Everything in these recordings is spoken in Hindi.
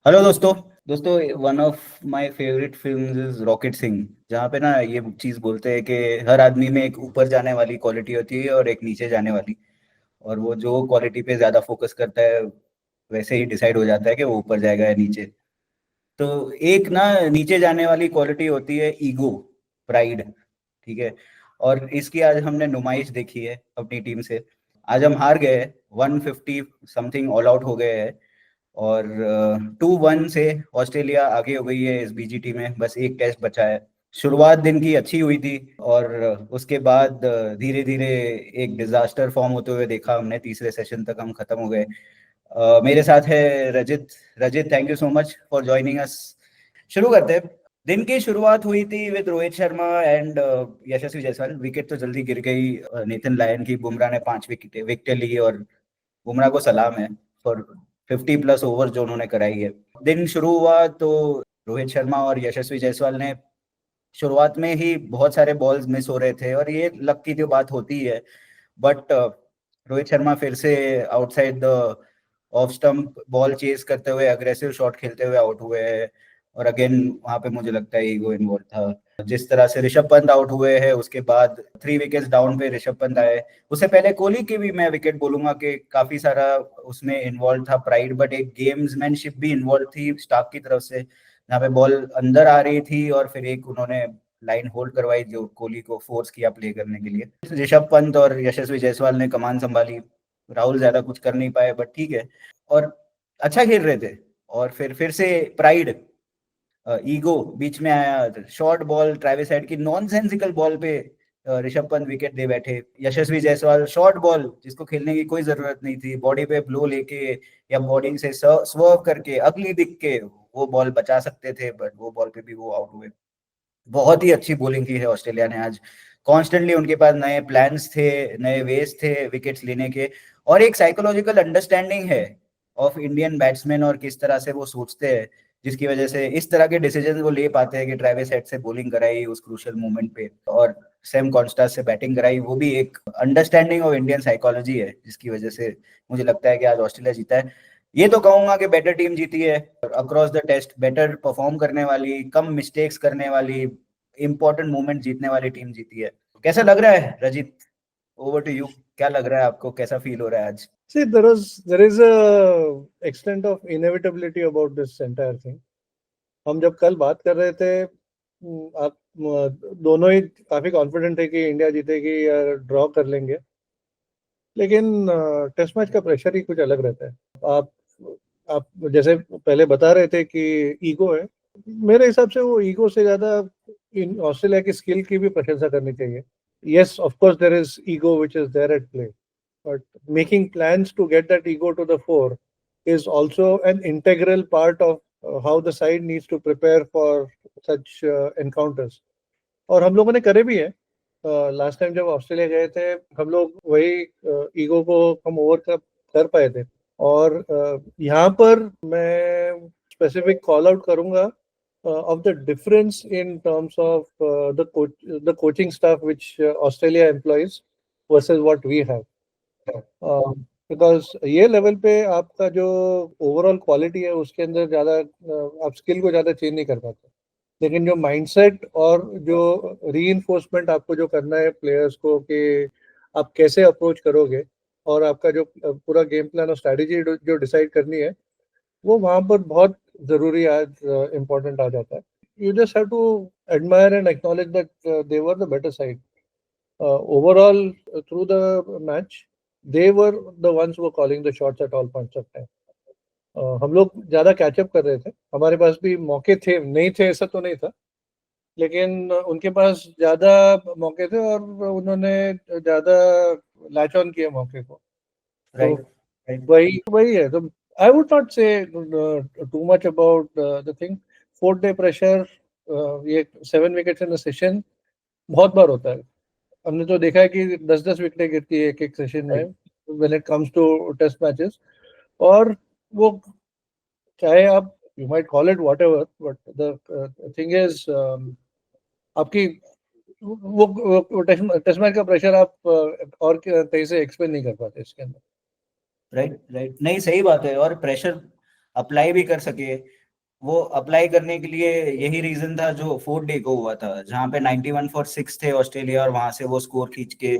हेलो दोस्तों। दोस्तों, one of my favourite films is rocket Singh. जहाँ पे ना ये चीज बोलते हैं कि हर आदमी में एक ऊपर जाने वाली क्वालिटी होती है और एक नीचे जाने वाली, और वो जो क्वालिटी पे ज्यादा फोकस करता है वैसे ही डिसाइड हो जाता है कि वो ऊपर जाएगा या नीचे। तो एक ना नीचे जाने वाली क्वालिटी होती है ईगो, प्राइड। ठीक है। और इसकी आज हमने नुमाइश देखी है अपनी टीम से। आज हम हार गए, 150 समथिंग ऑल आउट हो गए हैं, और 2-1 से ऑस्ट्रेलिया आगे हो गई है इस बीजीटी में। बस एक टेस्ट बचा है। शुरुआत दिन की अच्छी हुई थी, और उसके बाद धीरे धीरे एक डिजास्टर फॉर्म होते हुए देखा हमने। तीसरे सेशन तक हम खत्म हो गए। मेरे साथ है Rajit. Rajit, thank you so much for joining us. शुरू करते हैं। दिन की शुरुआत हुई थी with Rohit Sharma and Yashasvi Jaiswal. Wicket तो जल्दी गिर गई नेथन लायन की। बुमराह ने 5 विकेटें ली, और बुमराह को सलाम है फॉर 50+ ओवर जो उन्होंने कराई है। दिन शुरू हुआ तो रोहित शर्मा और यशस्वी जायसवाल ने शुरुआत में ही बहुत सारे बॉल्स मिस हो रहे थे, और ये लक की जो बात होती है। बट रोहित शर्मा फिर से outside the off stump ball chase करते हुए अग्रेसिव शॉट खेलते हुए आउट हुए हैं। और अगेन वहां पे मुझे लगता है ईगो इन्वॉल्व था। जिस तरह से ऋषभ पंत आउट हुए हैं, उसके बाद 3 विकेट्स डाउन पे ऋषभ पंत आए। उससे पहले कोहली की भी मैं विकेट बोलूंगा कि काफी सारा उसमें इन्वॉल्व था प्राइड, बट एक गेम्समैनशिप भी इन्वॉल्व थी स्टार्क की तरफ से, जहाँ पे बॉल अंदर आ रही थी और फिर एक उन्होंने लाइन होल्ड करवाई जो कोहली को फोर्स किया प्ले करने के लिए। ऋषभ पंत और यशस्वी जायसवाल ने कमान संभाली। राहुल ज्यादा कुछ कर नहीं पाए, बट ठीक है। और अच्छा खेल रहे थे। और फिर से प्राइड, ईगो बीच में आया। शॉर्ट बॉल ट्रेविस हेड की नॉनसेंसिकल बॉल पे ऋषभ पंत विकेट दे बैठे। यशस्वी जायसवाल शॉर्ट बॉल जिसको खेलने की कोई जरूरत नहीं थी, बॉडी पे ब्लो लेके या बॉडी से स्वर्व करके अगली दिख के वो बॉल बचा सकते थे, बट वो बॉल पे भी वो आउट हुए। बहुत ही अच्छी बॉलिंग की है ऑस्ट्रेलिया ने आज। कॉन्स्टेंटली उनके पास नए प्लान्स थे, नए वेज थे विकेट्स लेने के, और एक साइकोलॉजिकल अंडरस्टैंडिंग है ऑफ इंडियन बैट्समैन और किस तरह से वो सोचते हैं, जिसकी वजह से इस तरह के डिसीजन वो ले पाते हैं कि ट्रेविस हेड से बॉलिंग कराई उस क्रूशियल मोमेंट पे, और सैम कॉन्स्टेंस से बैटिंग कराई। वो भी एक अंडरस्टैंडिंग ऑफ इंडियन साइकोलॉजी है, जिसकी वजह से मुझे लगता है कि आज ऑस्ट्रेलिया जीता है। ये तो कहूंगा कि बेटर टीम जीती है across the test. Better perform करने वाली, कम मिस्टेक्स करने वाली, इंपॉर्टेंट मोमेंट जीतने वाली टीम जीती है। कैसा लग रहा है रजित? Over to you. क्या लग रहा है आपको? कैसा फील हो रहा है आज? See, there is a extent of inevitability about this entire thing. हम जब कल बात कर रहे थे, आप दोनों ही काफी कॉन्फिडेंट थे कि इंडिया जीतेगी या ड्रॉ कर लेंगे, लेकिन टेस्ट मैच का प्रेशर ही कुछ अलग रहता है। आप आप जैसे पहले बता रहे थे कि ईगो है, मेरे हिसाब से वो ईगो से ज्यादा इन ऑस्ट्रेलिया की स्किल की भी प्रशंसा करनी चाहिए। Yes, of course, there is ego which is there at play, but making plans to get that ego to the fore is also an integral part of how the side needs to prepare for such encounters. और हम लोगों ने करे भी है। लास्ट टाइम जब ऑस्ट्रेलिया गए थे, हम लोग वही ईगो को हम ओवर कर पाए थे। और यहाँ पर मैं स्पेसिफिक कॉल आउट करूंगा of the difference in terms of the coaching staff which Australia employs versus what we have. Because ये लेवल पे आपका जो ओवरऑल क्वालिटी है उसके अंदर ज़्यादा आप स्किल को ज़्यादा चेंज नहीं कर पाते, लेकिन जो माइंडसेट और जो रीइंफोर्समेंट आपको जो करना है प्लेयर्स को कि आप कैसे अप्रोच करोगे, और आपका जो पूरा गेम प्लान और स्ट्रैटेजी जो डिसाइड करनी है, वो वहाँ पर बहुत ज़रूरी आज इम्पोर्टेंट आ जाता है। You just have to admire and acknowledge that they were the better side overall through the match. They were the ones वो calling the shots at all points of time. हम लोग ज़्यादा कैचअप कर रहे थे, हमारे पास भी मौके थे, नहीं थे ऐसा तो नहीं था, लेकिन उनके पास ज़्यादा मौके थे और उन्होंने ज़्यादा लैच ऑन किया मौके को। राइट, तो वही वही है। तो आई वुड नॉट से too much about the thing. 4 day pressure, ये 7 विकेट्स इन सेशन बहुत बार होता है। हमने तो देखा है कि 10-10 विकेटें गिरती है एक एक सेशन में when it comes to test matches. और वो चाहे आप you might call it whatever, but the thing is आपकी वो टेस्ट मैच का प्रेशर आप और कहीं से एक्सप्लेन नहीं कर पाते इसके अंदर। Right, right. नहीं, सही बात है। और प्रेशर अप्लाई भी कर सके वो अप्लाई करने के लिए यही रीजन था जो 4th डे को हुआ था, जहाँ पे 91 फॉर 6 थे ऑस्ट्रेलिया, और वहां से वो स्कोर खींच के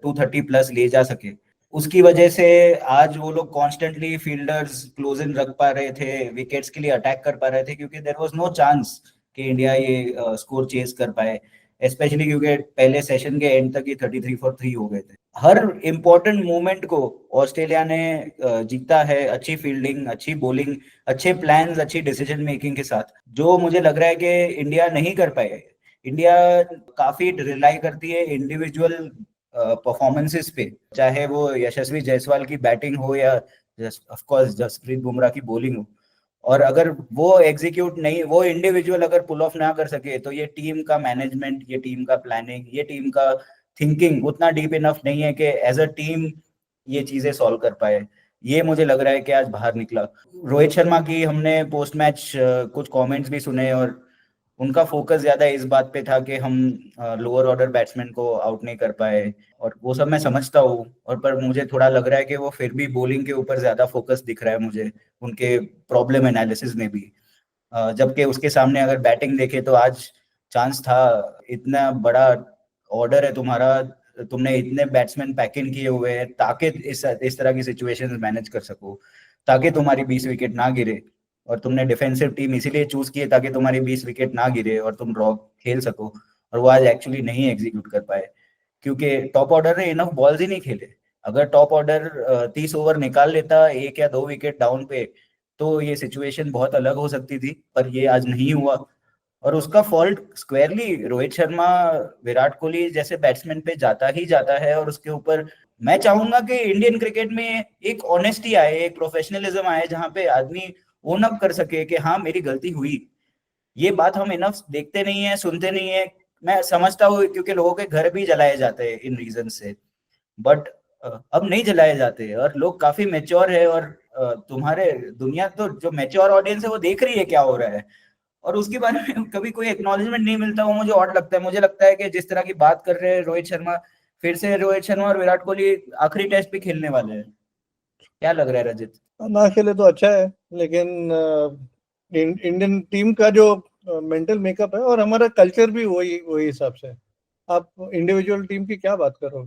230 प्लस ले जा सके। उसकी वजह से आज वो लोग कॉन्स्टेंटली फील्डर्स क्लोज इन रख पा रहे थे, विकेट्स के लिए अटैक कर पा रहे थे, क्योंकि देयर वाज नो चांस कि इंडिया ये स्कोर चेज कर पाए, स्पेशली क्योंकि पहले सेशन के एंड तक ही 33 फॉर 3 हो गए थे। हर इंपॉर्टेंट मोमेंट को ऑस्ट्रेलिया ने जीता है, अच्छी फील्डिंग, अच्छी बॉलिंग, अच्छे प्लान्स, अच्छी डिसीजन मेकिंग के साथ, जो मुझे लग रहा है कि इंडिया नहीं कर पाए। इंडिया काफी रिलाई करती है इंडिविजुअल परफॉर्मेंसेस पे, चाहे वो यशस्वी जायसवाल की बैटिंग हो या ऑफ कोर्स जसप्रीत बुमराह की बॉलिंग हो। और अगर वो एग्जीक्यूट नहीं, वो इंडिविजुअल अगर पुल ऑफ ना कर सके, तो ये टीम का मैनेजमेंट, ये टीम का प्लानिंग, ये टीम का थिंकिंग उतना डीप इनफ नहीं है कि एज अ टीम ये चीजें सॉल्व कर पाए। ये मुझे लग रहा है कि आज बाहर निकला। रोहित शर्मा की हमने पोस्ट मैच कुछ कमेंट्स भी सुने, और उनका फोकस ज्यादा इस बात पे था कि हम लोअर ऑर्डर बैट्समैन को आउट नहीं कर पाए, और वो सब मैं समझता हूँ। और पर मुझे थोड़ा लग रहा है कि वो फिर भी बॉलिंग के ऊपर ज्यादा फोकस दिख रहा है मुझे, उनके प्रॉब्लम एनालिसिस में भी। जबकि उसके सामने अगर बैटिंग देखे तो आज चांस था, इतना बड़ा ऑर्डर है तुम्हारा, तुमने इतने बैट्समैन पैक इन किए हुए हैं ताकि इस तरह की सिचुएशंस मैनेज कर सको, ताकि तुम्हारी 20 विकेट ना गिरे। और तुमने डिफेंसिव टीम इसीलिए चूज की है ताकि तुम्हारी 20 विकेट ना गिरे और तुम ड्रॉ खेल सको। और वो आज एक्चुअली नहीं एग्जीक्यूट कर पाए, क्योंकि टॉप ऑर्डर ने इनफ बॉल्स ही नहीं खेले। अगर टॉप ऑर्डर 30 ओवर निकाल लेता 1 या 2 विकेट डाउन पे, तो ये सिचुएशन बहुत अलग हो सकती थी, पर ये आज नहीं हुआ। और उसका फॉल्ट स्क्वायरली रोहित शर्मा, विराट कोहली जैसे बैट्समैन पे जाता ही जाता है। और उसके ऊपर मैं चाहूंगा कि इंडियन क्रिकेट में एक ऑनेस्टी आए, एक प्रोफेशनलिज्म आए, जहां पे आदमी ओन अप कर सके कि हाँ मेरी गलती हुई। ये बात हम इनफ देखते नहीं है, सुनते नहीं है। मैं समझता हूँ क्योंकि लोगों के घर भी जलाए जाते हैं इन रीजन से, बट अब नहीं जलाए जाते, और लोग काफी मेच्योर है। और तुम्हारे दुनिया तो जो मेच्योर ऑडियंस है वो देख रही है क्या हो रहा है, और उसके बारे में कभी कोई एक्नॉलेजमेंट नहीं मिलता। वो मुझे ऑड लगता है। मुझे लगता है कि जिस तरह की बात कर रहे हैं रोहित शर्मा, फिर से रोहित शर्मा और विराट कोहली आखिरी टेस्ट भी खेलने वाले हैं। क्या लग रहा है रजित? ना खेले तो अच्छा है, लेकिन इंडियन टीम का जो मेंटल मेकअप है और हमारा कल्चर भी वही वही हिसाब से है। आप इंडिविजुअल टीम की क्या बात करो,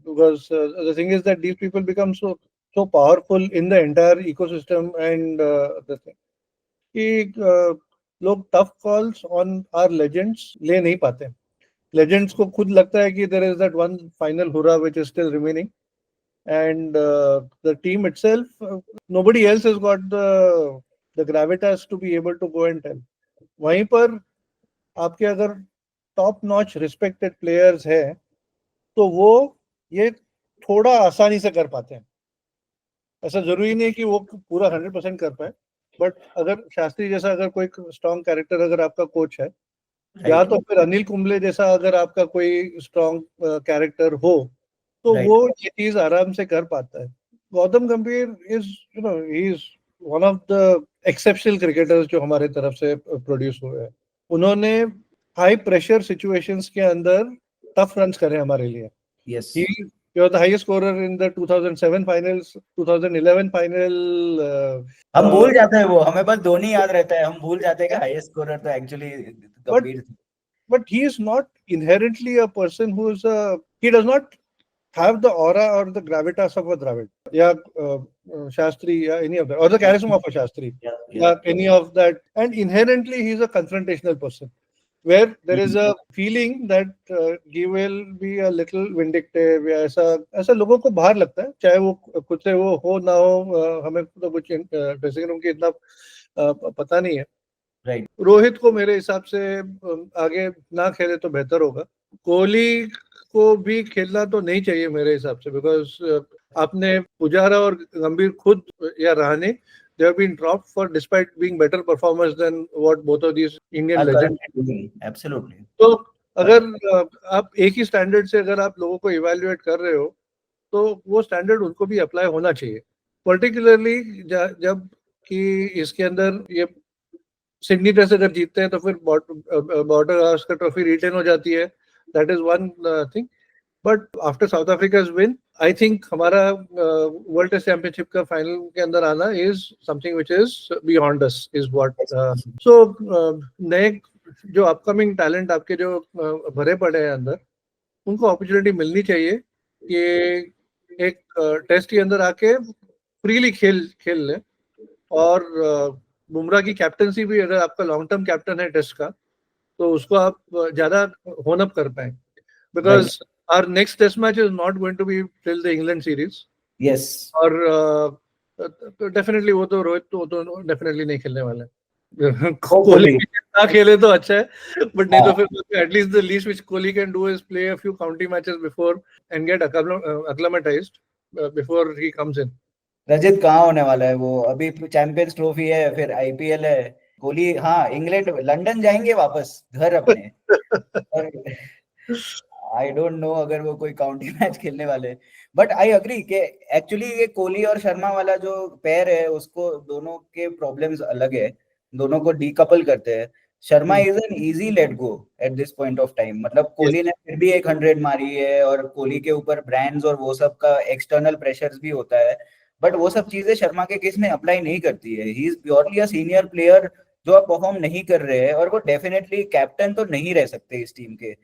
because the thing is that these people become so powerful in the entire ecosystem and the thing कि लोग tough calls on our legends ले नहीं पाते। लेजेंड्स को खुद लगता है कि there is that one final hurrah which is still remaining, and the team itself, nobody else has got the gravitas to be able to go and tell. वहीं पर आपके अगर टॉप नॉच रिस्पेक्टेड प्लेयर्स है तो वो ये थोड़ा आसानी से कर पाते हैं। ऐसा जरूरी नहीं है कि वो पूरा 100% कर पाए, बट अगर शास्त्री जैसा अगर कोई स्ट्रॉन्ग कैरेक्टर अगर आपका कोच है, या राइट, तो फिर अनिल कुंबले जैसा अगर आपका कोई स्ट्रॉन्ग कैरेक्टर हो, तो राइट। वो ये चीज आराम से कर पाता है। गौतम गंभीर is he is one of the exceptional cricketers जो हमारे तरफ से प्रोड्यूस हुए हैं। उन्होंने हाई प्रेशर सिचुएशंस के अंदर टफ रन्स करे हमारे लिए। Yes. He was the highest scorer in the 2007 finals, 2011 final. हम भूल जाते हैं, वो हमें बस धोनी याद रहता है, हम भूल जाते हैं कि हाईएस्ट स्कोरर तो एक्चुअली but गंभीर थे। but he is not inherently a person who is a, he does not have the aura or the gravitas of a Dravid, yeah, Shastri, yeah, any of that, or the charisma of a Shastri, Yeah, yeah, yeah. any of that. And inherently, he's a confrontational person, where there is a feeling that he will be a little vindictive, या ऐसा ऐसा लोगों को बाहर लगता है, चाहे वो खुद से वो हो ना हो, हमें तो कुछ ड्रेसिंग रूम की इतना पता नहीं है। राइट। रोहित को मेरे हिसाब से आगे ना खेले तो बेहतर होगा। कोहली को भी खेलना तो नहीं चाहिए मेरे हिसाब से, बिकॉज आपने पुजारा और गंभीर खुद या Rahane, they have been dropped for despite being better performers than what both of these Indian legends. Absolutely. तो अगर आप एक ही स्टैंडर्ड से अगर आप लोगों को इवेल्युएट कर रहे हो, तो वो स्टैंडर्ड उनको भी अप्लाई होना चाहिए। पर्टिकुलरली जब कि इसके अंदर ये सिडनी टेस्ट अगर जीतते हैं तो फिर बॉर्डर का ट्रॉफी रिटेन हो जाती है, that is one thing. But after South Africa's win, I think हमारा वर्ल्ड टेस्ट चैंपियनशिप का फाइनल के अंदर आना is something which is beyond us, is what so नए जो अपकमिंग टैलेंट आपके जो भरे पड़े हैं अंदर, उनको अपॉर्चुनिटी मिलनी चाहिए कि एक टेस्ट के अंदर आके फ्रीली खेल ले। और बुमराह की कैप्टनसी भी, अगर आपका लॉन्ग टर्म कैप्टन है टेस्ट का, तो उसको आप ज्यादा होन अप कर पाए, because our next test match is not going to be till the England series. Yes, और डेफिनेटली वो तो रोहित तो डेफिनेटली नहीं खेलने वाले। कोहली ना खेले तो अच्छा है, बट नहीं तो फिर at least the least which Kohli can do is play a few county matches before and get acclimatized before he comes in. Rajat कहाँ होने वाला है वो? अभी चैंपियंस ट्रॉफी है, फिर आईपीएल है। कोहली हाँ इंग्लैंड लंदन जाएंगे वापस घर अपने। आई डोंट नो अगर वो कोई काउंटी मैच खेलने वाले, बट आई अग्री कि एक्चुअली ये कोहली और शर्मा वाला जो पेयर है उसको दोनों के प्रॉब्लम्स अलग है, दोनों को डीकपल करते हैं। Sharma is an easy let go at this point of time, मतलब कोहली ने फिर भी 100 मारी है और कोहली के ऊपर ब्रांड्स और वो सब का एक्सटर्नल प्रेशर्स भी होता है, बट वो सब चीजें शर्मा के केस में अप्लाई नहीं करती है। He is purely a senior player जो आप परफॉर्म नहीं कर रहे हैं, और वो डेफिनेटली कैप्टन तो नहीं रह सकते इस टीम के,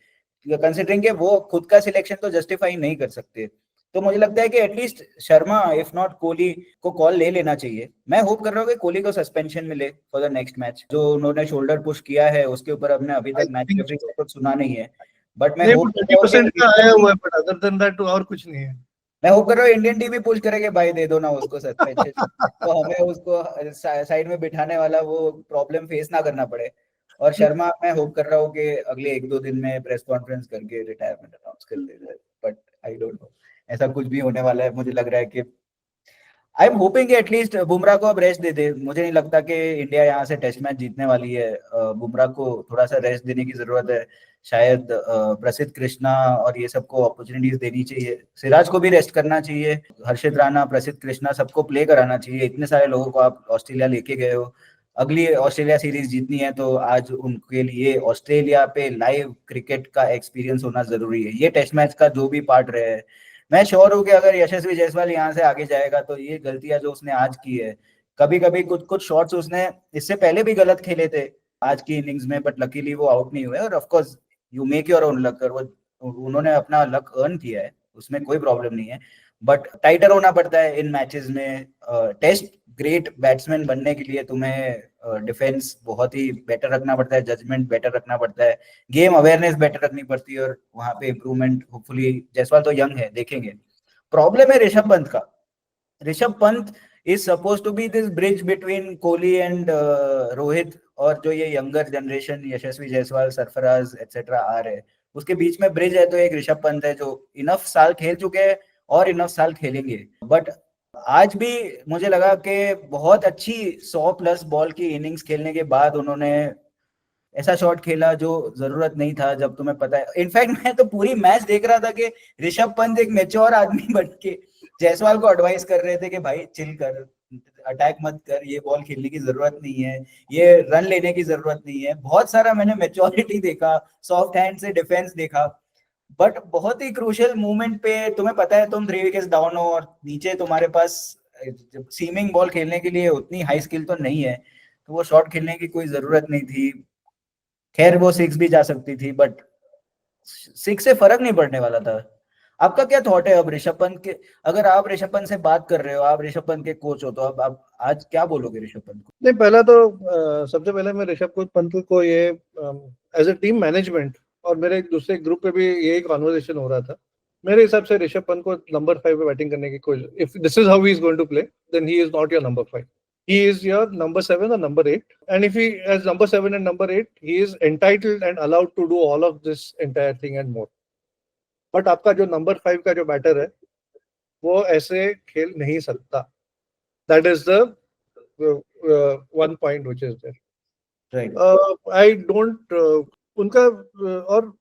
कंसिडरिंग के वो खुद का सिलेक्शन तो जस्टिफाई नहीं कर सकते। तो मुझे लगता है कि at least Sharma if not Kohli को कॉल ले लेना चाहिए। मैं होप कर रहा हूँ कि कोहली को सस्पेंशन मिले फॉर द नेक्स्ट मैच। जो उन्होंने शोल्डर पुश किया है उसके ऊपर हमने अभी तक मैच रेफरी से कुछ सुना नहीं है, बट मैं होप कर रहा हूँ 20% का आया हुआ है, बट अदर देन दैट और कुछ नहीं है। मैं होप कर रहा हूँ इंडियन टीम भी पुश करेंगे, भाई दे दो ना उसको सस्पेंशन, तो हमें उसको साइड में बिठाने वाला वो प्रॉब्लम फेस ना करना पड़े। और शर्मा मैं होप कर रहा हूँ कि अगले 1-2 दिन में प्रेस कॉन्फ्रेंस करके रिटायरमेंट अनाउंस कर देगा, बट आई डोंट नो ऐसा कुछ भी होने वाला है। मुझे लग रहा है कि I am hoping at least Bumrah को अब रेस्ट दे दे। मुझे नहीं लगता कि इंडिया यहाँ से टेस्ट मैच जीतने वाली है। बुमराह को थोड़ा सा रेस्ट देने की जरूरत है, शायद प्रसिद्ध कृष्णा और ये सबको अपॉर्चुनिटीज देनी चाहिए, सिराज को भी रेस्ट करना चाहिए, हर्षित राणा, प्रसिद्ध कृष्णा सबको प्ले कराना चाहिए। इतने सारे लोगों को आप ऑस्ट्रेलिया लेके गए हो, अगली ऑस्ट्रेलिया सीरीज जीतनी है तो आज उनके लिए ऑस्ट्रेलिया पे लाइव क्रिकेट का एक्सपीरियंस होना जरूरी है। ये टेस्ट मैच का जो भी पार्ट रहे है, मैं श्योर हूँ कि अगर यशस्वी जायसवाल यहाँ से आगे जाएगा तो ये गलतियां जो उसने आज की है, कभी कभी कुछ कुछ शॉट्स उसने इससे पहले भी गलत खेले थे आज की इनिंग्स में, बट लकीली वो आउट नहीं हुए। और of course you make your own luck, वो उन्होंने अपना लक अर्न किया है, उसमें कोई प्रॉब्लम नहीं है, बट टाइटर होना पड़ता है इन मैचेस में। टेस्ट ग्रेट बैट्समैन बनने के लिए तुम्हें डिफेंस बहुत ही बेटर रखना पड़ता है, जजमेंट बेटर रखना पड़ता है, गेम अवेयरनेस बेटर रखनी पड़ती है, और वहां पे इंप्रूवमेंट होपफुली। जायसवाल तो यंग है, देखेंगे। प्रॉब्लम है ऋषभ पंत का। Rishabh Pant is suppose to be this bridge between Kohli and Rohit, और जो ये younger generation Yashasvi Jaiswal, Sarfaraz etcetera आ रहे हैं, उसके बीच में ब्रिज है तो एक ऋषभ पंत है जो इनफ साल खेल चुके हैं और इनफ साल खेलेंगे। बट आज भी मुझे लगा कि बहुत अच्छी 100+ बॉल की इनिंग्स खेलने के बाद उन्होंने ऐसा शॉट खेला जो जरूरत नहीं था। जब तुम्हें पता है, इनफैक्ट मैं तो पूरी मैच देख रहा था कि ऋषभ पंत एक मेच्योर आदमी बन के जायसवाल को एडवाइस कर रहे थे कि भाई चिल कर, अटैक मत कर, ये बॉल खेलने की जरूरत नहीं है, ये रन लेने की जरूरत नहीं है। बहुत सारा मैंने मेच्योरिटी देखा, सॉफ्ट हैंड से डिफेंस देखा, बट बहुत ही क्रूशियल मूवमेंट पे तुम्हें पता है तुम 3 विकेट्स डाउन हो और नीचे तुम्हारे पास सीमिंग बॉल खेलने के लिए उतनी हाई स्किल तो नहीं है, तो वो शॉट खेलने की कोई जरूरत नहीं थी। खैर वो 6 भी जा सकती थी, बट 6 से फर्क नहीं पड़ने वाला था। आपका क्या थॉट है अब ऋषभ पंत के? अगर आप ऋषभ पंत से बात कर रहे हो, आप ऋषभ पंत के कोच हो, तो अब आप आज क्या बोलोगे ऋषभ पंत को? नहीं, पहला तो सबसे पहले मैं ऋषभ पंत को ये एज ए टीम मैनेजमेंट, और मेरे एक दूसरे ग्रुप पे भी यही कॉन्वर्सेशन हो रहा था, मेरे हिसाब से ऋषभ पंत को नंबर 5 पे बैटिंग करने की कोई, if this is how he is going to play, then he is not your number 5, he is your number 7 or number 8, and if he has number 7 and number 8, he is entitled and allowed to do all of this entire thing and more. But आपका जो नंबर 5 का जो बैटर है वो ऐसे खेल नहीं सकता, that is the one point which is there. I don't, उनका और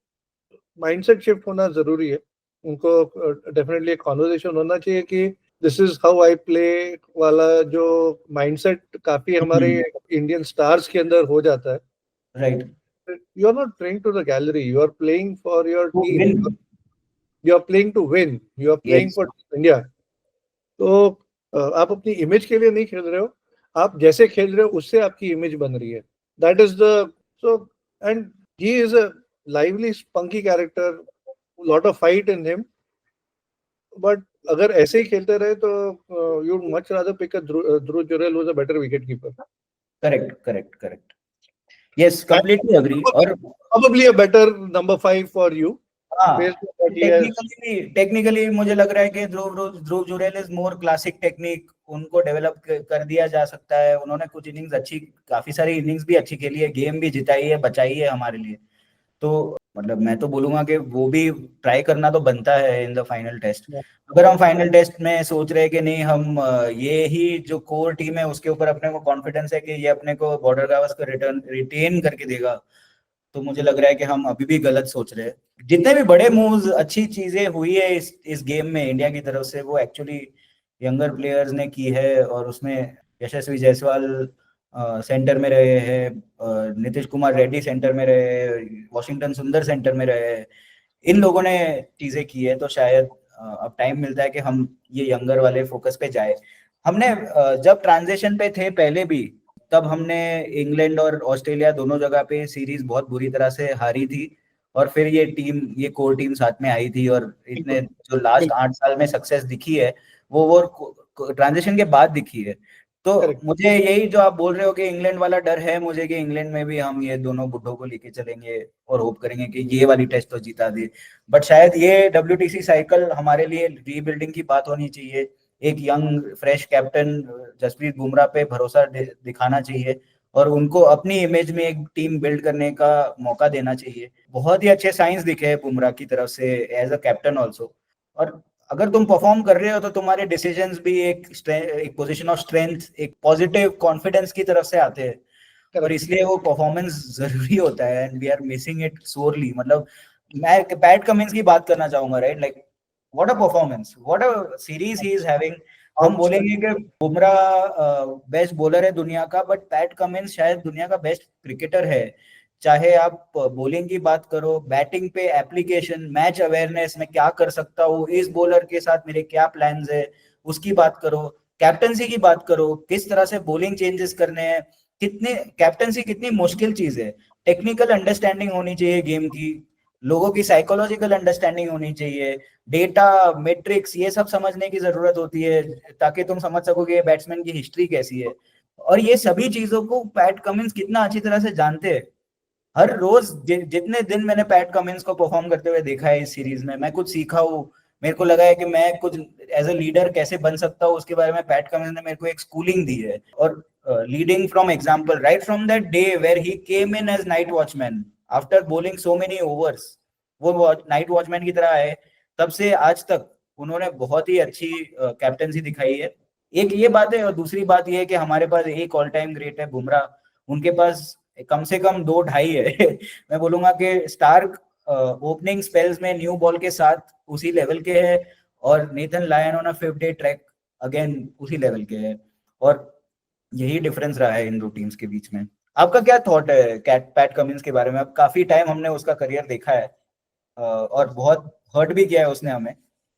माइंडसेट शिफ्ट होना जरूरी है, उनको डेफिनेटली एक कॉन्वर्सेशन होना चाहिए कि this is how I play वाला जो माइंडसेट काफी हमारे इंडियन स्टार्स के अंदर हो जाता है। Right, you are not playing to the gallery, you are playing for your team, you are playing to win, you are playing Yes, for India. तो आप अपनी इमेज के लिए नहीं खेल रहे हो, आप जैसे खेल रहे हो उससे आपकी इमेज बन रही है। That is the so and he is a lively spunky character, lot of fight in him. But अगर ऐसे ही खेलते रहे तो you much rather pick a Dhruv Jurel who is a better wicket keeper, correct. Yes, completely agree. और probably a better number 5 for you हाँ, based on what he has। Technically मुझे लग रहा है कि Dhruv Jurel is more classic technique, उनको डेवलप कर दिया जा सकता है। उन्होंने कुछ इनिंग्स अच्छी, काफी सारी इनिंग्स भी अच्छी खेली है, गेम भी जिताई है, बचाई है हमारे लिए। तो मतलब मैं तो बोलूंगा कि वो भी ट्राई करना तो बनता है इन द फाइनल टेस्ट। अगर हम फाइनल टेस्ट में सोच रहे हैं कि नहीं, हम ये ही जो कोर टीम है उसके ऊपर अपने को कॉन्फिडेंस है कि ये अपने को बॉर्डर गावस्कर रिटेन करके देगा, तो मुझे लग रहा है कि हम अभी भी गलत सोच रहे हैं। जितने भी बड़े मूव्स, अच्छी चीजें हुई है इस गेम में इंडिया की तरफ से, वो एक्चुअली यंगर प्लेयर्स ने की है। और उसमें यशस्वी जायसवाल सेंटर में रहे हैं, नीतीश कुमार रेड्डी सेंटर में रहे हैं, वॉशिंगटन सुंदर सेंटर में रहे हैं। इन लोगों ने चीजें की है, तो शायद अब टाइम मिलता है कि हम ये यंगर वाले फोकस पे जाए। हमने जब ट्रांजिशन पे थे पहले भी, तब हमने इंग्लैंड और ऑस्ट्रेलिया दोनों जगह पे सीरीज बहुत बुरी तरह से हारी थी। और फिर ये कोर टीम साथ में आई थी, और इतने जो लास्ट 8 साल में सक्सेस दिखी है वो ट्रांजिशन के बाद दिखी है। तो Correct. मुझे यही जो आप बोल रहे हो कि इंग्लैंड वाला डर है मुझे, कि इंग्लैंड में भी हम ये दोनों बुड्ढों को लेके चलेंगे और होप करेंगे कि ये वाली टेस्ट तो जीता दे। बट शायद ये WTC साइकिल हमारे लिए रीबिल्डिंग की बात होनी चाहिए। एक young fresh captain Jasprit Bumrah पे भरोसा दिखाना चाहिए, और उनको अपनी इमेज में एक टीम बिल्ड करने का मौका देना चाहिए। बहुत ही अच्छे साइंस दिखे हैं बुमराह की तरफ से एज अ कैप्टन ऑल्सो। और अगर तुम परफॉर्म कर रहे हो तो तुम्हारे डिसीजंस भी एक पोजीशन ऑफ स्ट्रेंथ, एक पॉजिटिव कॉन्फिडेंस की तरफ से आते हैं। और इसलिए वो परफॉर्मेंस जरूरी होता है, and we are missing it sorely. मतलब मैं पैट कमिंस की बात करना चाहूंगा, right? Like what a performance, what a series he is having. हम बोलेंगे कि बुमराह बेस्ट बॉलर है दुनिया का, बट पैट कमिंस शायद दुनिया का बेस्ट क्रिकेटर है। चाहे आप बॉलिंग की बात करो, बैटिंग पे एप्लीकेशन, मैच अवेयरनेस, में क्या कर सकता हूँ इस बॉलर के साथ, मेरे क्या प्लान्स है, उसकी बात करो। कैप्टनसी की बात करो, किस तरह से बॉलिंग चेंजेस करने हैं। कितने कैप्टनसी कितनी मुश्किल चीज है। टेक्निकल अंडरस्टैंडिंग होनी चाहिए गेम की, लोगों की साइकोलॉजिकल अंडरस्टैंडिंग होनी चाहिए, डेटा मैट्रिक्स ये सब समझने की जरूरत होती है, ताकि तुम समझ सको कि बैट्समैन की हिस्ट्री कैसी है। और ये सभी चीजों को पैट कमिंस कितना अच्छी तरह से जानते हैं। हर रोज जितने दिन मैंने पैट कमिंस को परफॉर्म करते हुए देखा है इस सीरीज में, मैं कुछ सीखा हूँ। मेरे को लगा है कि मैं कुछ एज अ लीडर कैसे बन सकता हूँ, उसके बारे में पैट कमिंस ने मेरे को एक स्कूलिंग दी है। और leading from example right from that day where he came in as night watchman after bowling so many overs, वो नाइट वॉचमैन की तरह आए, तब से आज तक उन्होंने बहुत ही अच्छी कैप्टनसी दिखाई है। एक ये बात है, और दूसरी बात ये है कि हमारे पास एक ऑल टाइम ग्रेट है बुमराह, उनके पास कम से कम 2 ढाई है। मैं बोलूंगा कि स्टार्क ओपनिंग स्पेल्स में न्यू बॉल के साथ उसी लेवल के हैं, और Nathan Lyon on a 5th day track again उसी लेवल के हैं। और यही डिफरेंस रहा है इन दो टीम्स के बीच में। आपका क्या थॉट है पैट कमिंस के बारे में? अब काफी टाइम हमने उसका करियर देखा है, और बहुत हर्ट भी किया है उसने हमें।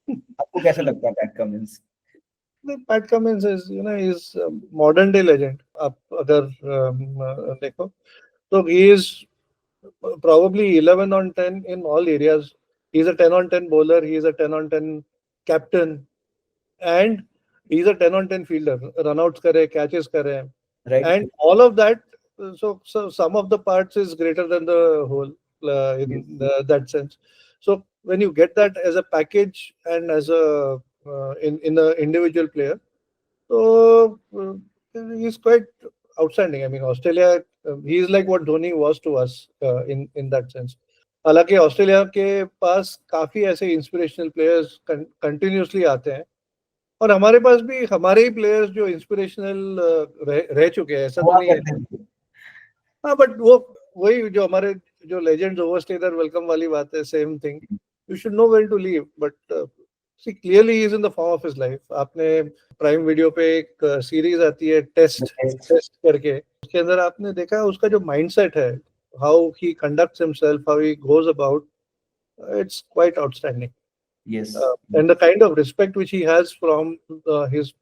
आपको कैसा लगता है PAT Cummins? PAT Cummins is modern day legend. आप अगर देखो तो he is probably 11 on 10 in all areas. He's a 10 on 10 bowler, he is a 10 on 10 captain, and he's a 10 on 10 fielder. Runouts करे, catches करे, right. and all of that. So some of the parts is greater than the whole in that sense. So when you get that as a package and as a in the individual player, so he's quite outstanding. I mean, Australia, he is like what Dhoni was to us in that sense. हालांकि ऑस्ट्रेलिया के पास काफी ऐसे इंस्पिरेशनल प्लेयर्स कंटिन्यूसली आते हैं, और हमारे पास भी हमारे ही प्लेयर्स जो इंस्पिरेशनल रह चुके हैं, ऐसा तो हुआ नहीं है। करते थे। हाँ, बट वो वही जो हमारे जो लेजेंड्स ओवरस्टे देयर वेलकम वाली बात है, same thing. You should know when to leave, but see clearly he is in the form of his life. आपने प्राइम वीडियो पे एक सीरीज आती है टेस्ट टेस्ट करके, उसके अंदर आपने देखा उसका जो माइंडसेट है, how he conducts himself, how he goes about, it's quite outstanding. Yes. And the kind of respect which he has from his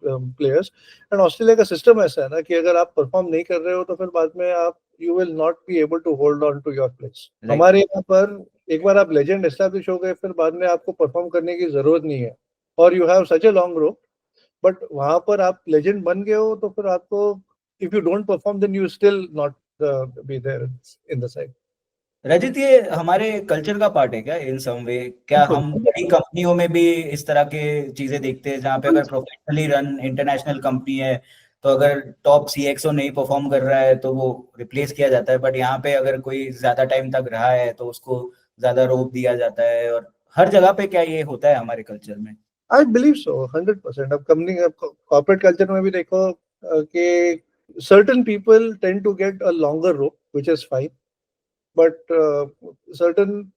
players. And Australia का सिस्टम ऐसा है ना कि अगर आप परफॉर्म नहीं कर रहे हो तो फिर बाद में आप you will not be able to hold on to your place. हमारे यहाँ पर एक बार आप लेजेंड एस्टैब्लिश हो गए फिर बाद में आपको परफॉर्म करने की जरूरत नहीं है, और you have such a long rope. But वहां पर आप लेजेंड बन गए हो तो फिर आपको, if you don't perform then you still not be there in the side. Rajit, ये हमारे कल्चर का पार्ट है क्या इन सम वे? क्या हम बड़ी कंपनियों में भी इस तरह के चीजें देखते हैं जहाँ पे अगर प्रोफेशनली रन इंटरनेशनल कंपनी है तो अगर टॉप सीएक्सओ नहीं परफॉर्म कर रहा है तो वो रिप्लेस किया जाता है, बट यहाँ पे अगर कोई ज्यादा टाइम तक रहा है तो उसको ज्यादा रोप दिया जाता है, और हर जगह पे क्या ये होता है हमारे कल्चर में? I believe so 100%. अब कंपनी कॉर्पोरेट कल्चर में भी देखो कि certain people tend to get a longer rope, which is fine. But certain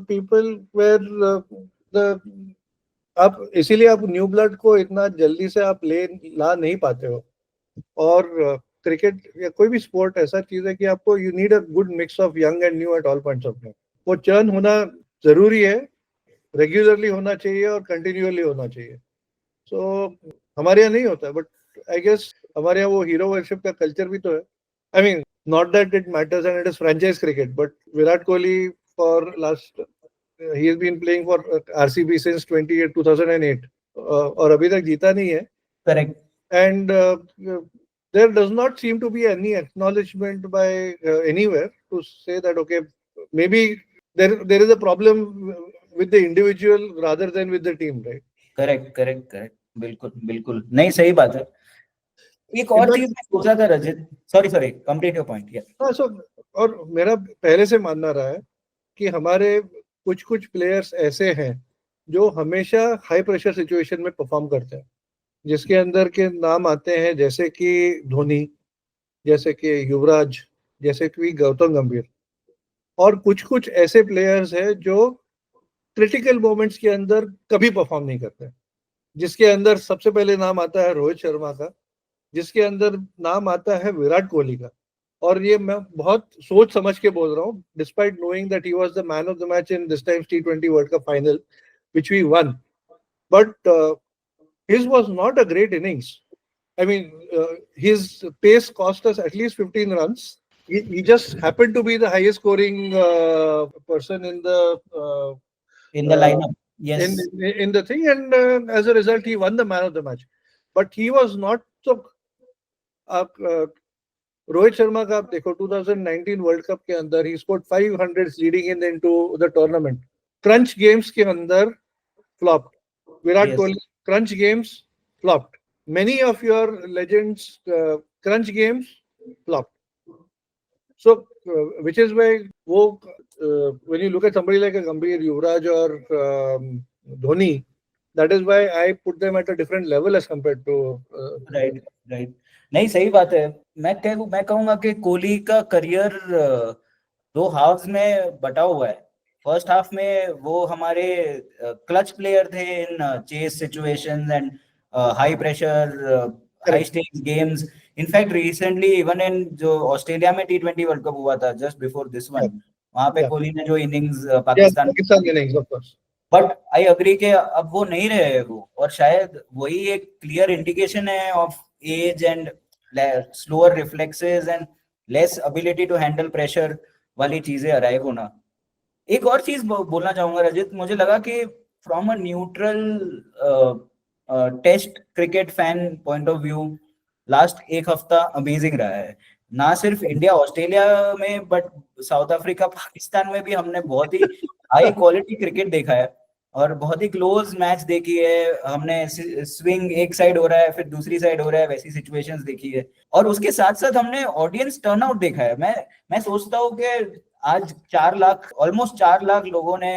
people where the आप इसीलिए आप न्यू ब्लड को इतना जल्दी से आप ला नहीं पाते हो. और क्रिकेट या कोई भी स्पोर्ट ऐसा चीज है कि आपको you need a good mix of young and new eight all points of time. वो चर्न होना जरूरी है, रेगुलरली होना चाहिए और कंटिन्यूअली होना चाहिए. सो हमारे यहाँ नहीं होता है, बट आई गेस हमारे यहाँ वो हीरो वर्शिप का कल्चर भी तो है. I mean not that it matters and it is franchise cricket, but Virat Kohli for last he has been playing for RCB since 2008 और अभी तक जीता नहीं है. Correct. And there does not seem to be any acknowledgement by anywhere to say that okay, maybe there is a problem with the individual rather than with the team, right? Correct. बिल्कुल नहीं, सही बात है. एक और चीज मैं सोचा था Rajit, sorry complete your point. हाँ, सो और मेरा पहले से मानना रहा है कि हमारे कुछ प्लेयर्स ऐसे हैं जो हमेशा हाई प्रेशर सिचुएशन में परफॉर्म करते हैं, जिसके अंदर के नाम आते हैं जैसे कि धोनी, जैसे कि युवराज, जैसे कि गौतम गंभीर. और कुछ ऐसे प्लेयर्स हैं जो क्रिटिकल मोमेंट्स के अंदर कभी परफॉर्म नहीं करते, जिसके अंदर सबसे पहले नाम आता है रोहित शर्मा का, जिसके अंदर नाम आता है विराट कोहली का. और ये मैं बहुत सोच समझ के बोल रहा हूँ, despite knowing that he was the man of the match in this times T20 world cup final which we won. But his was not a great innings. I mean, his pace cost us at least 15 runs. He just happened to be the highest scoring person in the lineup. Yes. In the thing, and as a result, he won the man of the match. But he was not so. Rohit Sharma का आप देखो 2019 वर्ल्ड कप के अंदर he scored 500 leading into the tournament. Crunch games के अंदर flopped. Virat Kohli crunch games flopped. Many of your legends crunch games flopped. So which is why when you look at somebody like a Gambhir, Yuvraj or Dhoni, that is why I put them at a different level as compared to right. नहीं, सही बात है. मैं कहूंगा कि कोहली का करियर दो हाफ्स में बटा हुआ है. फर्स्ट हाफ में वो हमारे क्लच प्लेयर थे in chase situations and high pressure high stakes games. In fact recently even in जो ऑस्ट्रेलिया में T20 वर्ल्ड कप हुआ था जस्ट बिफोर दिस वन, वहां पे कोहली ने जो innings Pakistan innings of course. But I agree के अब वो नहीं रहे वो, और शायद वही एक क्लियर इंडिकेशन है of age and slower reflexes and less ability to handle pressure वाली चीजें अराइव होना. एक और चीज बोलना चाहूंगा रजित, मुझे लगा कि from a neutral test cricket fan point of view last एक हफ्ता अमेजिंग रहा है. ना सिर्फ इंडिया ऑस्ट्रेलिया में बट साउथ अफ्रीका पाकिस्तान में भी हमने बहुत ही हाई क्वालिटी क्रिकेट देखा है और बहुत ही क्लोज मैच देखी है हमने. स्विंग एक साइड हो रहा है फिर दूसरी साइड हो रहा है, वैसी सिचुएशंस देखी है. और उसके साथ साथ हमने ऑडियंस टर्नआउट देखा है. मैं सोचता हूँ कि आज 4 लाख ऑलमोस्ट 4 लाख लोगों ने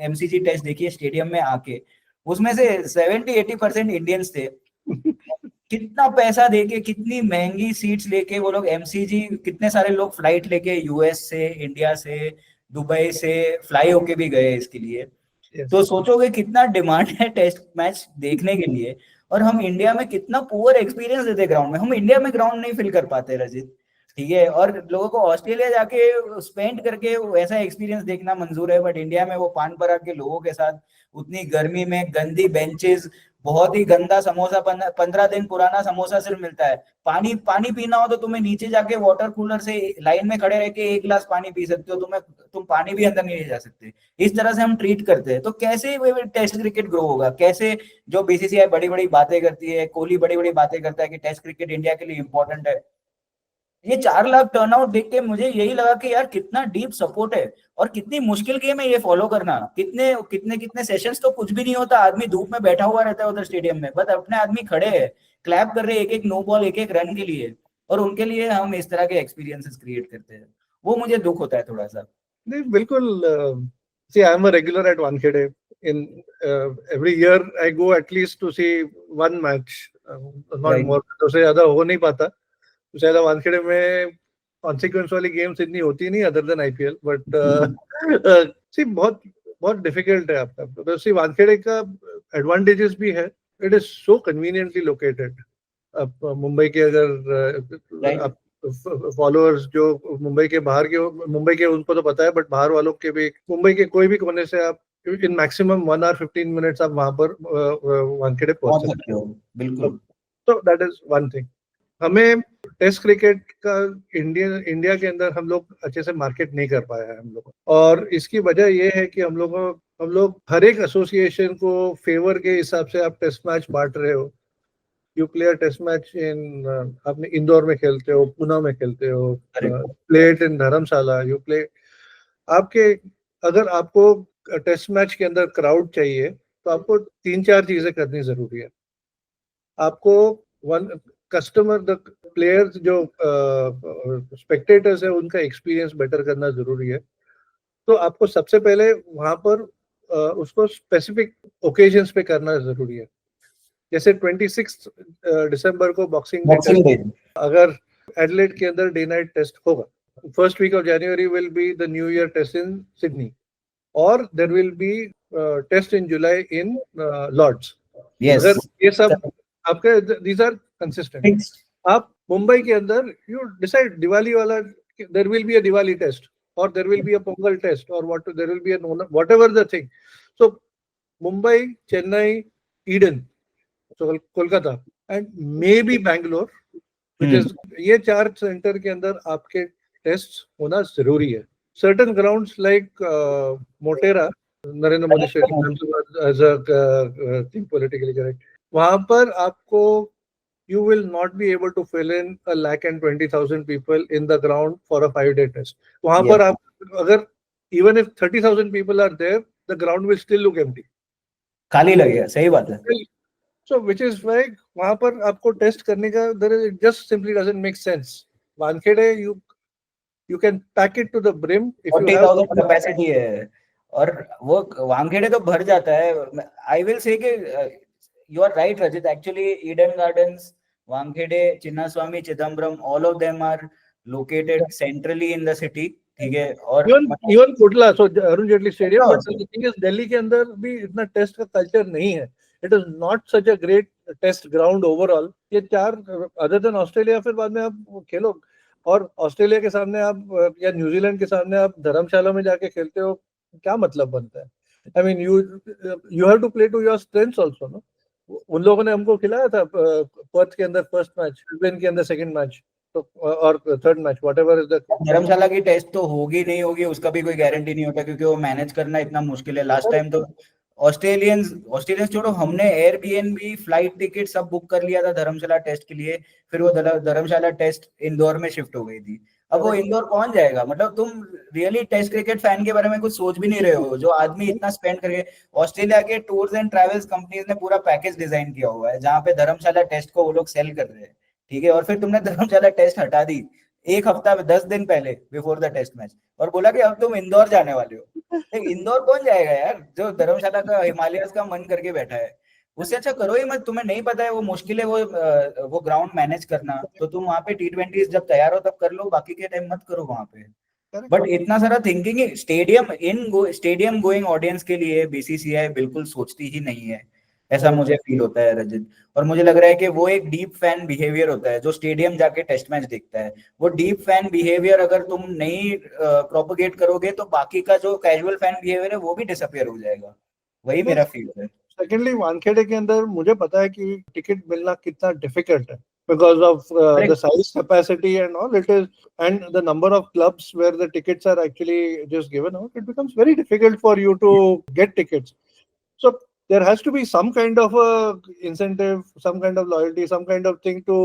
MCG टेस्ट देखी है स्टेडियम में आके. उसमें से 70-80% इंडियंस थे. कितना पैसा देके, कितनी महंगी सीट्स लेके वो लोग MCG, कितने सारे लोग फ्लाइट लेके US से, इंडिया से, दुबई से फ्लाई होके भी गए इसके लिए. तो सोचोगे कितना डिमांड है टेस्ट मैच देखने के लिए, और हम इंडिया में कितना पुअर एक्सपीरियंस देते ग्राउंड में. हम इंडिया में ग्राउंड नहीं फिल कर पाते रजित. ठीक है, और लोगों को ऑस्ट्रेलिया जाके स्पेंड करके वैसा एक्सपीरियंस देखना मंजूर है, बट इंडिया में वो पान पराग के लोगों के साथ उतनी गर्मी में गंदी बेंचेस, बहुत ही गंदा समोसा, 15 दिन पुराना समोसा सिर्फ मिलता है। पानी पानी पीना हो तो तुम्हें नीचे जाके वाटर कूलर से लाइन में खड़े रह के 1 गिलास पानी पी सकते हो, तुम पानी भी अंदर नहीं ले जा सकते। इस तरह से हम ट्रीट करते हैं, तो कैसे टेस्ट क्रिकेट ग्रो होगा? कैसे जो बीसीसीआई बड़ी बड़ी बातें करती है, कोहली बड़ी बड़ी बातें करता है कि टेस्ट क्रिकेट इंडिया के लिए इंपॉर्टेंट है, ये 4 लाख टर्नआउट देख के मुझे यही लगा कि यार कितना डीप सपोर्ट है और कितनी मुश्किल गेम है ये फॉलो करना। कितने कितने कितने सेशंस तो कुछ भी नहीं होता, आदमी धूप में बैठा हुआ रहता है उधर स्टेडियम में, बस अपने आदमी खड़े हैं, क्लैप कर रहे हैं एक एक नो बॉल, एक एक रन के लिए, और उनके लिए हम इस तरह के एक्सपीरियंसेस क्रिएट करते हैं। वो मुझे दुख होता है थोड़ा सा। नहीं, बिल्कुल। see, I am a regular at Wankhede. In every year, I go at least to see one match, not right. more. तो उससे ज्यादा हो नहीं पाता। तो ज्यादा वानखेड़े में कॉन्सिक्वेंस वाली गेम्स इतनी होती नहीं, अदर देन आईपीएल। बट सी, बहुत बहुत डिफिकल्ट है आपका। तो सी, वानखेड़े का एडवांटेजेस भी है। It is so conveniently located. अब मुंबई के अगर आप फॉलोअर्स जो मुंबई के बाहर के, मुंबई के उनको तो पता है, बट बाहर वालों के भी, मुंबई के कोई भी कोने से आप इन मैक्सिमम 1 hour 15 minutes आप वहां पर वानखेड़े पहुंच सकते हो, बिल्कुल। तो दैट इज वन थिंग। हमें टेस्ट क्रिकेट का इंडिया के अंदर हम लोग अच्छे से मार्केट नहीं कर पाया है हम लोग, और इसकी वजह ये है कि हम लोग हर एक एसोसिएशन को फेवर के हिसाब से आप टेस्ट मैच बांट रहे हो। You play a test match in, आपने इंदौर में खेलते हो, पुणे में खेलते हो, play it in Dharamshala, you play आपके, अगर आपको टेस्ट मैच के अंदर क्राउड चाहिए तो आपको 3-4 चीजें करनी जरूरी है। आपको वन कस्टमर, द प्लेयर्स जो स्पेक्टेटर्स है, उनका एक्सपीरियंस बेटर करना जरूरी है। तो आपको सबसे पहले वहां पर उसको स्पेसिफिक ओकेजन्स पे करना जरूरी है। जैसे 26 दिसंबर को बॉक्सिंग डे, अगर एडिलेड के अंदर डे नाइट टेस्ट होगा, first week of January will be the new year test in Sydney, और there will be test in July in Lord's. अगर ये सब आपके, दीज आर कंसिस्टेंट। आप मुंबई के अंदर यू डिसाइड दिवाली वाला, there will be a Diwali test, और there will be a Pongal test, और what there will be a whatever the thing. So Mumbai, Chennai, Eden, Kolkata and maybe Bangalore, which is, ये 4 सेंटर के अंदर आपके टेस्ट होना जरूरी है। Certain grounds like Motera, Narendra Modi stadium, as I think politically correct, वहां पर आपको you will not be able to fill in 1,20,000 people in the ground for a 5-day test. वहां पर आप अगर even if 30,000 people are there, the ground will still look empty. खाली लगेगा, सही बात है। So which is why वहां पर आपको टेस्ट करने का, it just simply doesn't make sense. Wankhede you can pack it to the brim if you have 40,000 capacity है, और वो वानखेड़े तो भर जाता है। आई विल से कि you are right, Rajit. Actually, Eden Gardens, Wankhede, Chinnaswamy, Chidambaram, all of them are located centrally in the city. ठीक है, और even Kotla, so Arun Jaitley stadium, but the thing is Delhi के अंदर भी इतना टेस्ट का कल्चर नहीं है। It is not such a great test ground overall. ये 4 other than ऑस्ट्रेलिया, फिर बाद में आप खेलो, और ऑस्ट्रेलिया के सामने आप या न्यूजीलैंड के सामने आप धर्मशाला में जाके खेलते हो, क्या मतलब बनता है? I mean, you have to play to your strengths also, no? उन लोगों ने हमको खिलाया था पर्थ के अंदर फर्स्ट मैच, ब्रिस्बेन के अंदर सेकंड मैच, तो और third match, whatever is the. Dharamshala की टेस्ट तो होगी नहीं होगी उसका भी कोई गारंटी नहीं होता, क्योंकि वो मैनेज करना इतना मुश्किल है। लास्ट टाइम तो ऑस्ट्रेलियंस छोड़ो, हमने एयरबीएनबी, फ्लाइट टिकट सब बुक कर लिया था धर्मशाला टेस्ट के लिए, फिर वो धर्मशाला टेस्ट इंदौर में शिफ्ट हो गई थी। अब वो इंदौर कौन जाएगा? मतलब तुम रियली टेस्ट क्रिकेट फैन के बारे में कुछ सोच भी नहीं रहे हो, जो आदमी इतना स्पेंड करके। ऑस्ट्रेलिया के टूर्स एंड ट्रैवल्स कंपनीज ने पूरा पैकेज डिजाइन किया हुआ है जहां पे धर्मशाला टेस्ट को वो लोग सेल कर रहे हैं, ठीक है, और फिर तुमने धर्मशाला टेस्ट हटा दी 1 हफ्ता 10 दिन पहले, बिफोर द टेस्ट मैच, और बोला कि अब तुम इंदौर जाने वाले हो। इंदौर कौन जाएगा यार, जो धर्मशाला का हिमालयस का मन करके बैठा है? उससे अच्छा करो ही मत। तुम्हें नहीं पता है वो मुश्किल है वो ग्राउंड मैनेज करना, तो तुम वहां पे T20 जब तैयार हो तब कर लो, बाकी के टाइम मत करो वहां पे। बट इतना सारा थिंकिंग स्टेडियम गोइंग ऑडियंस के लिए बीसीसीआई बिल्कुल सोचती ही नहीं है। ऐसा मुझे फील होता है रजत। और मुझे लग रहा है कि वो एक डीप फैन बिहेवियर होता है जो स्टेडियम जाके टेस्ट मैच देखता है। वो डीप फैन बिहेवियर अगर तुम नहीं प्रोपोगेट करोगे तो बाकी का जो कैजुअल फैन बिहेवियर है वो भी डिसअपियर हो जाएगा। वही मेरा फील है। सेकेंडली वानखेड़े के अंदर मुझे पता है कि टिकट मिलना कितना डिफिकल्ट है because of अरे the size capacity and all it is, and the number of clubs where the tickets are actually just given out, it becomes very difficult for you to get tickets. So there has to be some kind of a incentive, some kind of loyalty, some kind of thing to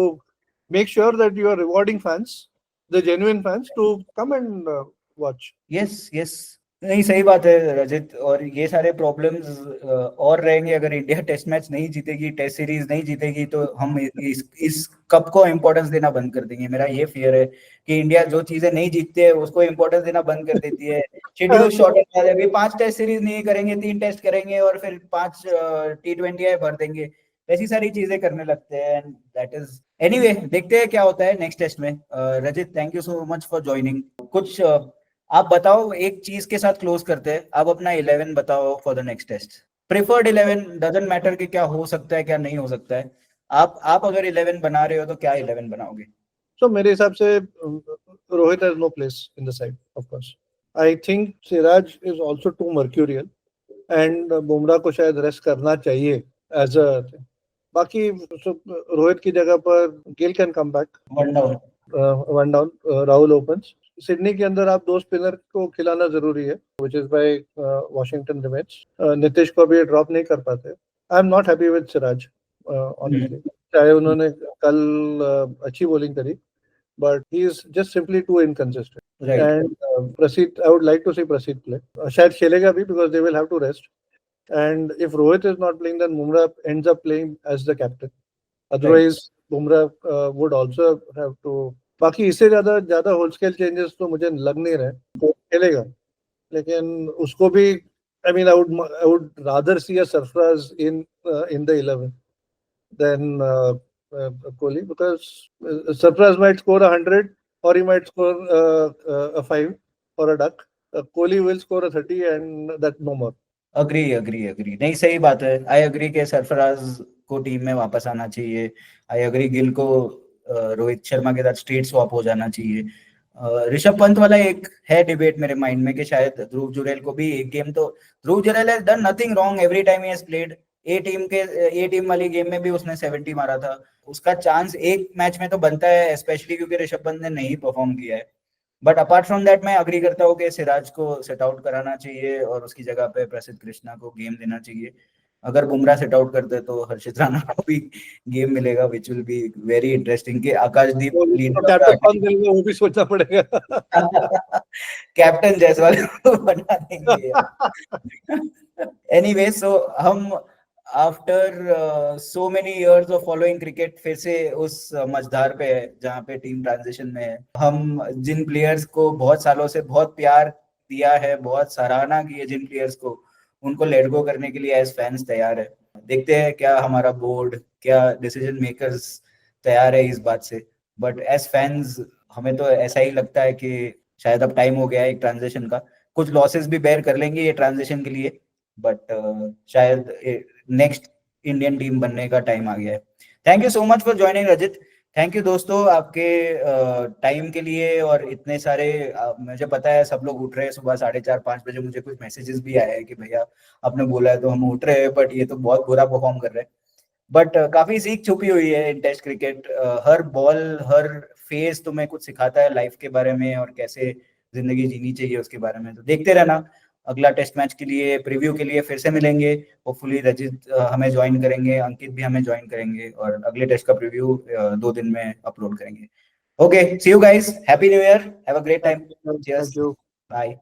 make sure that you are rewarding fans, the genuine fans, to come and watch. Yes yes, नहीं सही बात है रजित। और ये सारे प्रॉब्लम्स और रहेंगे अगर इंडिया टेस्ट मैच नहीं जीतेगी, टेस्ट सीरीज नहीं जीतेगी, तो हम इस कप को इम्पोर्टेंस देना बंद कर देंगे। मेरा ये फियर है कि इंडिया जो चीजें नहीं जीतती है उसको इम्पोर्टेंस देना बंद कर देती है। शेड्यूल शॉर्ट है, अभी 5 टेस्ट सीरीज नहीं करेंगे, 3 टेस्ट करेंगे और फिर 5 T20 भर देंगे। ऐसी सारी चीजें करने लगते हैं। एंड दैट इज एनीवे, देखते हैं क्या होता है नेक्स्ट टेस्ट में। Rajit, thank you so much for joining. कुछ आप बताओ, एक चीज के साथ क्लोज करते हैं। आप अपना 11 बताओ for the next test. Preferred 11, doesn't matter कि क्या हो सकता है क्या नहीं हो सकता है। आप अगर 11 बना रहे हो तो क्या 11 बनाओगे? So मेरे हिसाब से Rohit has no place in the side, of course. I think Siraj is also too mercurial and Bumrah को शायद रेस्ट करना चाहिए as a thing. बाकी रोहित की जगह पर Gill can come back, one down. One down, Rahul opens. Sydney के अंदर आप 2 स्पिनर को खिलाना जरूरी है, which is why Washington remains. Nitish को भी ड्रॉप नहीं कर पाते। I am not happy with Siraj honestly, चाहे उन्होंने कल अच्छी बॉलिंग करी, but he is just simply too inconsistent. Right. And Prasid, I would like to see Prasid play. शायद खेलेगा भी because they will have to rest. And if Rohit is not playing, then Bumrah ends up playing as the captain. Otherwise, Bumrah would also have to. बाकी इससे ज्यादा ज्यादा होल स्केल चेंजेस तो मुझे लग नहीं रहे। तो खेलेगा, लेकिन उसको भी I mean I would rather see a Sarfaraz in the 11 than Kohli, because Sarfaraz might score 100 or he might score a 5 or a duck. Kohli will score a 30 and that no more. Agree agree agree, नहीं सही बात है। आई अग्री के सरफराज को टीम में वापस आना चाहिए। आई अग्री गिल को रोहित शर्मा के साथ स्ट्रेट स्वैप हो जाना चाहिए। ऋषभ पंत वाला एक है डिबेट मेरे माइंड में कि शायद ध्रुव जुरैल को भी एक गेम तो, Dhruv Jurel has done nothing wrong every time he has played. A team वाली गेम में भी उसने 70 मारा था। उसका चांस एक मैच में तो बनता है, स्पेशली क्योंकि ऋषभ पंत ने नहीं परफॉर्म किया है। बट अपार्ट फ्रॉम दैट मैं अग्री करता हूँ कि सिराज को सेट आउट कराना चाहिए और उसकी जगह पे प्रसिद्ध कृष्णा को गेम देना चाहिए। अगर बुमराह सेट आउट करते तो हर्षित राणा को भी गेम मिलेगा, which will be very interesting कि आकाशदीप लीड कैप्टन कौन करेगा वो भी सोचना पड़ेगा। कैप्टन जायसवाल को बना देंगे। एनीवे, सो हम after so many years of following cricket फिर से उस मझधार पे है जहाँ पे टीम ट्रांजिशन में है। हम जिन प्लेयर्स को बहुत सालों से बहुत प्यार दिया है, बहुत सराहना की है जिन प्लेयर्स को, उनको लेट गो करने के लिए एज फैंस तैयार है। देखते हैं क्या हमारा बोर्ड, क्या डिसीजन मेकर्स तैयार है इस बात से। बट एज फैंस हमें तो ऐसा ही लगता है कि शायद अब टाइम हो गया है एक ट्रांजिशन का। कुछ लॉसेस भी बेयर कर लेंगे ये ट्रांजिशन के लिए, बट शायद नेक्स्ट इंडियन टीम बनने का टाइम आ गया है। Thank you so much for joining Rajit. Thank you दोस्तों आपके टाइम के लिए। और इतने सारे मुझे पता है सब लोग उठ रहे हैं सुबह 4:30-5 बजे। मुझे कुछ मैसेजेस भी आए हैं कि भैया आपने बोला है तो हम उठ रहे हैं, बट ये तो बहुत बुरा परफॉर्म कर रहे हैं। बट काफी सीख छुपी हुई है इन टेस्ट क्रिकेट। हर बॉल, हर फेज तुम्हें कुछ सिखाता है लाइफ के बारे में और कैसे जिंदगी जीनी चाहिए उसके बारे में। तो देखते रहना। अगला टेस्ट मैच के लिए, प्रीव्यू के लिए फिर से मिलेंगे। होपफुली रजित हमें ज्वाइन करेंगे, अंकित भी हमें ज्वाइन करेंगे और अगले टेस्ट का प्रीव्यू 2 दिन में अपलोड करेंगे। Okay, see you guys, happy new year, have a great time, cheers, Thank you. Bye.